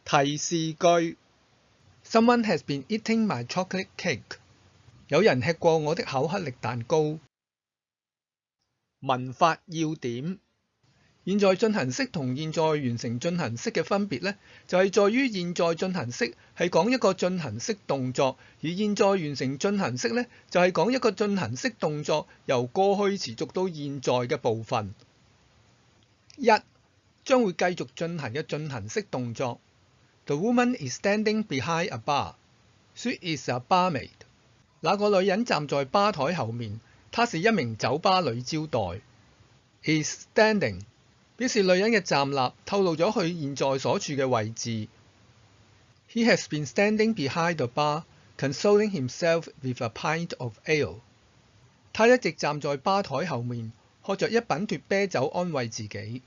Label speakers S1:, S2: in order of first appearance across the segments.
S1: 提示句 Someone has been eating my chocolate cake。有人吃過我的巧克力蛋糕。文法要點：現在進行式同現在完成進行式嘅分別呢，就係在於現在進行式係講一個進行式動作，而現在完成進行式呢，就係講一個進行式動作由過去持續到現在嘅部分。一、將會繼續進行嘅進行式動作。The woman is standing behind a bar. She is a barmaid. 那個女人站在吧台後面，她是一名酒吧女招待。Is standing 表示女人嘅站立，透露咗佢現在所處嘅位置。He has been standing behind the bar, consoling himself with a pint of ale. 他一直站在吧台後面，喝着一品脱啤酒安慰自己。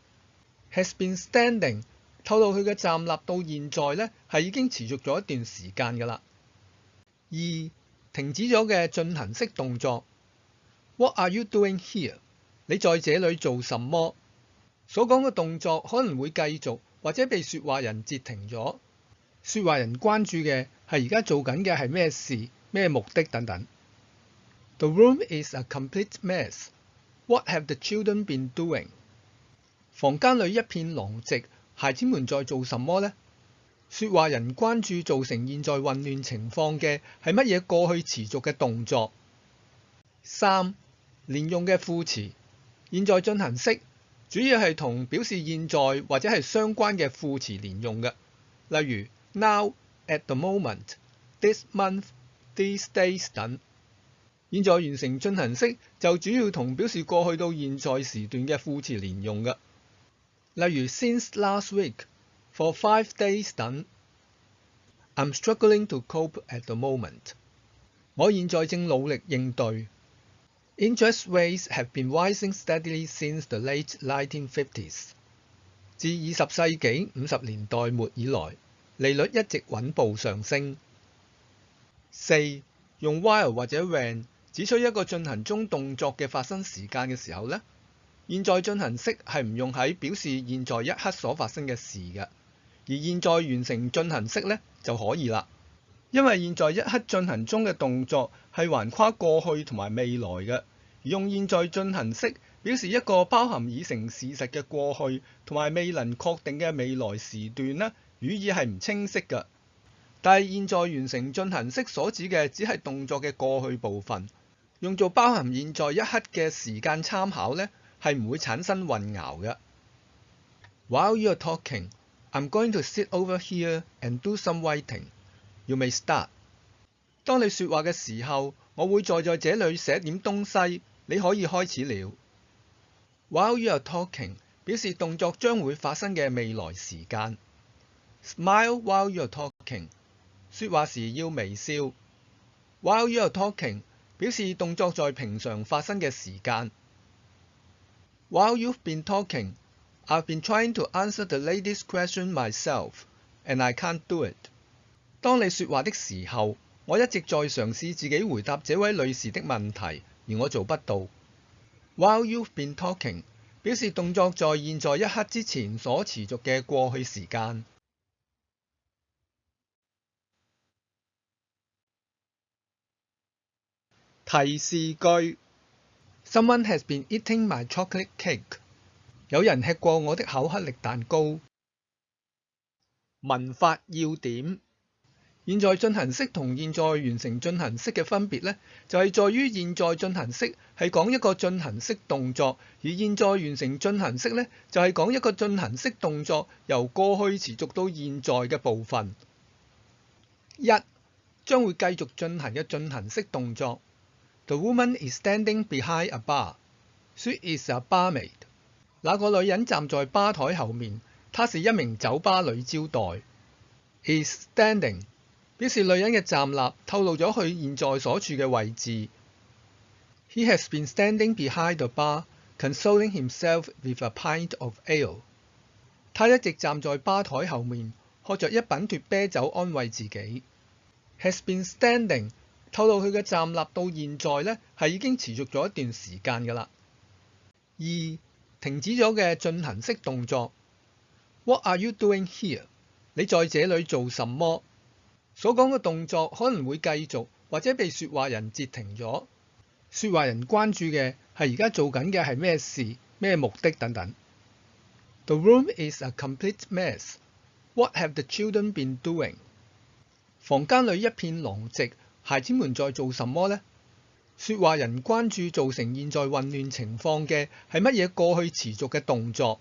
S1: Has been standing 透露佢嘅站立到現在呢係已經持續咗一段時間㗎啦。二、停止咗嘅進行式動作。What are you doing here？ 你在這裡做什麼？所講嘅動作可能會繼續，或者被說話人截停咗。說話人關注嘅係而家做緊嘅係咩事、咩目的等等。The room is a complete mess. What have the children been doing？ 房間裡一片狼藉，孩子們在做什麼呢？說話人關注造成現在混亂情況嘅係乜嘢過去持續嘅動作。三、連用嘅副詞。現在進行式主要係同表示現在或者係相關嘅副詞連用嘅，例如 now、at the moment、this month、these days 等。現在完成進行式就主要同表示過去到現在時段嘅副詞連用嘅，例如 since last week、for 5 days 等。I'm struggling to cope at the moment。我現在正努力應對。Interest rates have been rising steadily since the late 1950s。自20世紀50年代末以來，利率一直穩步上升。四、用 while 或者 when 指出一個進行中動作嘅發生時間嘅時候呢，現在進行式係唔用喺表示現在一刻所發生嘅事嘅，而現在完成進行式呢就可以啦。因為現在一刻進行中嘅動作係橫跨過去同埋未來嘅，而用現在進行式表示一個包含已成事實嘅過去同埋未能確定嘅未來時段呢，語義係唔清晰嘅。但係現在完成進行式所指嘅只係動作嘅過去部分，用做包含現在一刻嘅時間參考呢，係唔會產生混淆嘅。While you're talking, I'm going to sit over here and do some writing.You may start。 當你說話嘅時候，我會在這裡寫點東西，你可以開始了。While you are talking 表示動作將會發生嘅未來時間。Smile while you are talking 說話時要微笑。While you are talking 表示動作在平常發生嘅時間。While you've been talking, I've been trying to answer the lady's question myself, and I can't do it。當你說話的時候，我一直在嘗試自己回答這位女士的問題，而我做不到。While you've been talking 表示動作在現在一刻之前所持續嘅過去時間。提示句 Someone has been eating my chocolate cake。有人吃過我的巧克力蛋糕。文法要點：現在進行式同現在完成進行式嘅分別呢，就係在於現在進行式係講一個進行式動作，而現在完成進行式呢，就係講一個進行式動作由過去持續到現在嘅部分。一、將會繼續進行嘅進行式動作。The woman is standing behind a bar. She is a barmaid。 那個女人站在吧台後面，她是一名酒吧女招待。Is standing表示女人嘅站立，透露咗佢現在所處嘅位置。He has been standing behind the bar, consoling himself with a pint of ale。 他一直站在吧台後面，喝着一品脱啤酒安慰自己。Has been standing 透露佢嘅站立到現在呢係已經持續咗一段時間㗎啦。二、停止咗嘅進行式動作。What are you doing here？你在這裡做什麼？所講嘅動作可能會繼續，或者被說話人截停咗。說話人關注嘅係而家做緊嘅係咩事、咩目的等等。The room is a complete mess. What have the children been doing? 房間裏一片狼藉，孩子們在做什麼呢？說話人關注造成現在混亂情況嘅係乜嘢過去持續嘅動作。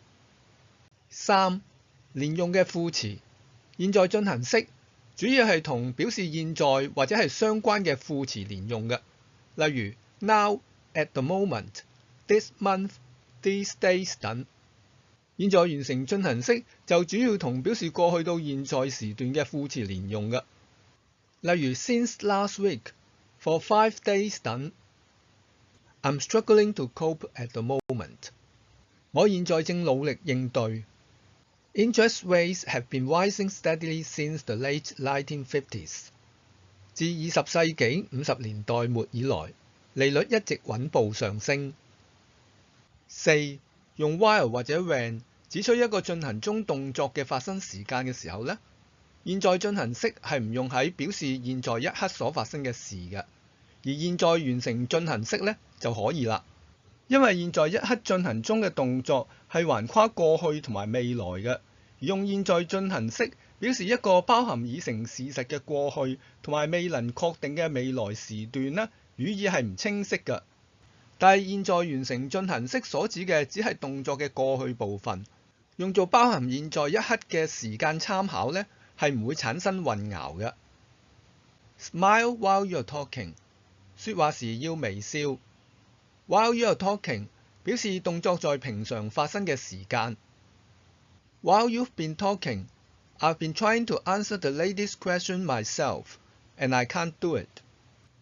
S1: 3. 連用嘅副詞，現在進行式主要係同表示現在或者係相關嘅副詞連用嘅，例如 now, at the moment, this month, these days 等。現在完成進行式就主要同表示過去到現在時段嘅副詞連用嘅，例如 since last week, for 5 days 等。I'm struggling to cope at the moment. 我現在正努力應對。Interest rates have been rising steadily since the late 1950s. 自20世紀50年代末以來，利率一直穩步上升。4. 用 while 或者 when 指出一個進行中動作嘅發生時間嘅時候呢，現在進行式係唔用喺表示現在一刻所發生嘅事嘅，而現在完成進行式呢就可以啦。因為現在一刻進行中嘅動作係橫跨過去同埋未來嘅，而用現在進行式表示一個包含已成事實嘅過去同埋未能確定嘅未來時段呢，語義係唔清晰嘅。但係現在完成進行式所指嘅只係動作嘅過去部分，用作包含現在一刻嘅時間參考呢，係唔會產生混淆嘅。Smile while you're talking， 說話時要微笑。While you're talking 表示動作在平常發生嘅時間。While you've been talking, I've been trying to answer the lady's question myself, and I can't do it。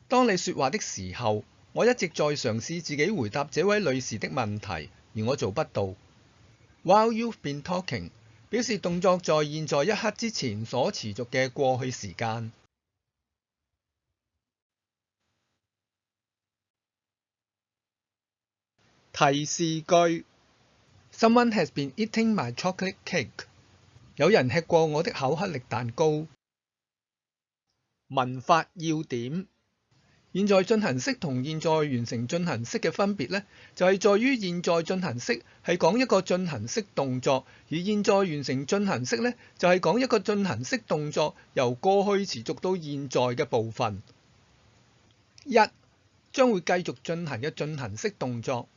S1: 當你說話的時候，我一直在嘗試自己回答這位女士的問題，而我做不到。While you've been talking 表示動作在現在一刻之前所持續嘅過去時間。提示句 Someone has been eating my chocolate cake。 有人吃過我的巧克力蛋糕。文法要點：現在進行式同現在完成進行式嘅分別呢，就係在於現在進行式係講一個進行式動作，而現在完成進行式呢，就係講一個進行式動作由過去持續到現在嘅部分。1. 將會繼續進行嘅進行式動作。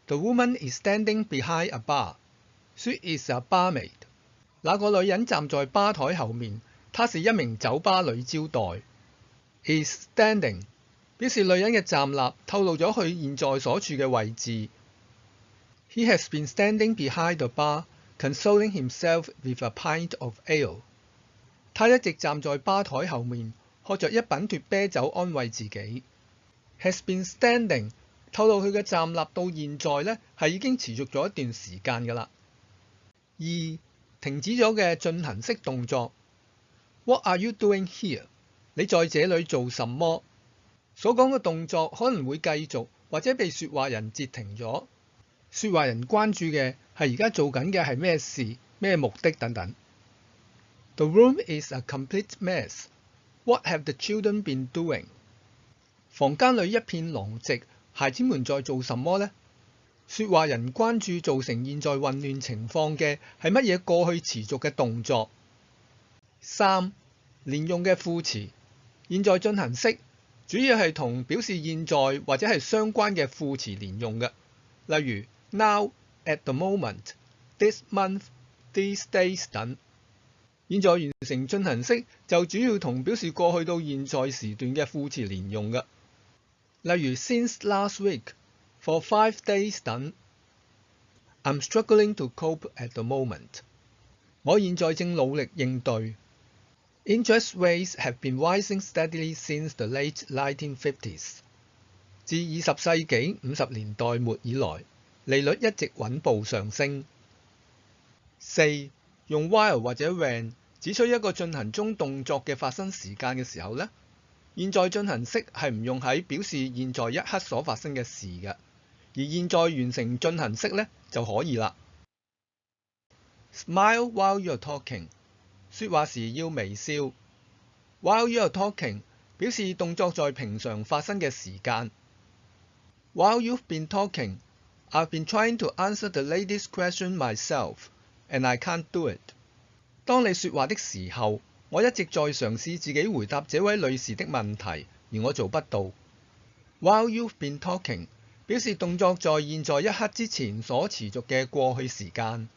S1: The woman is standing behind a bar. She is a barmaid. 那個女人站在吧台後面，她是一名酒吧女招待。Is standing 表示女人嘅站立透露咗佢現在所處嘅位置。He has been standing behind the bar, consoling himself with a pint of ale. 他一直站在吧台後面，喝着一品脱啤酒安慰自己。Has been standing透露佢嘅站立到現在呢係已經持續咗一段時間㗎啦。2. 停止咗嘅進行式動作。What are you doing here？ 你在這裡做什麼？所講嘅動作可能會繼續，或者被說話人截停咗。說話人關注嘅係而家做緊嘅係咩事、咩目的等等。The room is a complete mess. What have the children been doing？ 房間裏一片狼藉，孩子們在做什麼呢？說話人關注造成現在混亂情況嘅係乜嘢過去持續嘅動作。3. 連用嘅副詞，現在進行式主要係同表示現在或者係相關嘅副詞連用嘅，例如 now, at the moment, this month, these days 等。現在完成進行式就主要同表示過去到現在時段嘅副詞連用嘅，例如 since last week, for 5 days 等。I'm struggling to cope at the moment。 我現在正努力應對。Interest rates have been rising steadily since the late 1950s。 自20世紀50年代末以來，利率一直穩步上升。4. 用 while 或者 when 指出一個進行中動作嘅發生時間嘅時候呢，現在進行式係唔用喺表示現在一刻所發生嘅事嘅，而現在完成進行式呢就可以啦。Smile while you're talking。說話時要微笑。While you are talking 表示動作在平常發生嘅時間。While you've been talking, I've been trying to answer the lady's question myself, and I can't do it. 當你說話的時候，我一直在嘗試自己回答這位女士的問題，而我做不到。While you've been talking 表示動作在現在一刻之前所持續嘅過去時間。